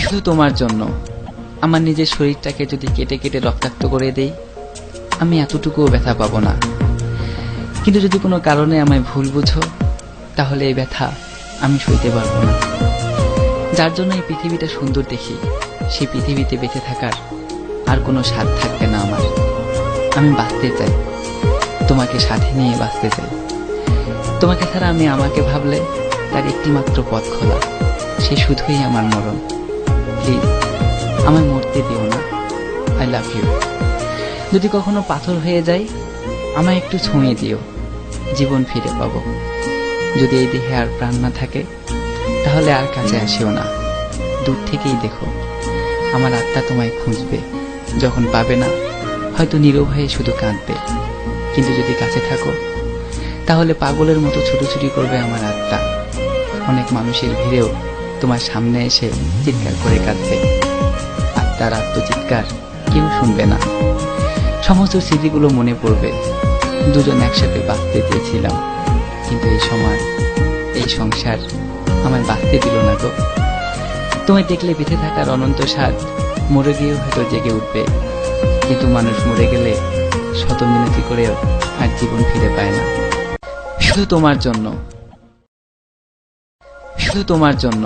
শুধু তোমার জন্য আমার নিজের শরীরটাকে যদি কেটে কেটে রক্তাক্ত করে দেই, আমি এতটুকুও ব্যথা পাবো না। কিন্তু যদি কোনো কারণে আমায় ভুল বুঝো, তাহলে এই ব্যথা আমি সইতে পারবো না। যার জন্য এই পৃথিবীটা সুন্দর দেখি, সেই পৃথিবীতে বেঁচে থাকার আর কোনো স্বাদ থাকবে না আমার। আমি বাঁচতে চাই, তোমাকে সাথে নিয়ে বাঁচতে চাই। তোমাকে ছাড়া আমি আমাকে ভাবলে তার একটিমাত্র পথ খোলা, সে শুধুই আমার মরণ। প্লিজ আমায় মরতে দিও না। I love you. যদি কখনো পাথর হয়ে যায়, আমায় একটু ছুঁয়ে দিও, জীবন ফিরে পাবো। যদি এই দেহে আর প্রাণ না থাকে, তাহলে আর কাছে আসিও না, দূর থেকেই দেখো। আমার আত্মা তোমায় খুঁজবে, যখন পাবে না হয়তো নীরব হয়ে শুধু কাঁদবে। কিন্তু যদি কাছে থাকো, তাহলে পাগলের মতো ছুটোছুটি করবে আমার আত্মা। অনেক মানুষের ভিড়েও তোমার সামনে এসে চিৎকার করে কাঁদবে। আত্মার আত্মচিৎকার কেউ শুনবে না। সমস্ত স্মৃতিগুলো মনে পড়বে। দুজন একসাথে বাঁচতে চেয়েছিলাম, কিন্তু এই সময় এই সংসার আমায় বাঁচতে দিল না গো। তোমায় দেখলে বেঁচে থাকার অনন্ত স্বাদ মরে গিয়েও হয়তো জেগে উঠবে। কিন্তু মানুষ মরে গেলে শত মিনতি করেও আর জীবন ফিরে পায় না। শুধু তোমার জন্য, শুধু তোমার জন্য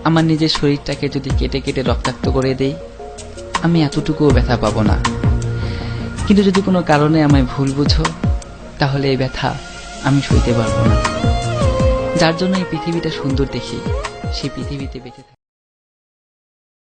আমার নিজের শরীরটাকে যদি কেটে কেটে রক্তাক্ত করে দেই, আমি এতটুকুও ব্যথা পাবো না। কিন্তু যদি কোনো কারণে আমায় ভুল বুঝো, তাহলে এই ব্যথা আমি সইতে পারবো না। যার জন্য এই পৃথিবীটা সুন্দর দেখি, সেই পৃথিবীতে বেঁচে থাকি।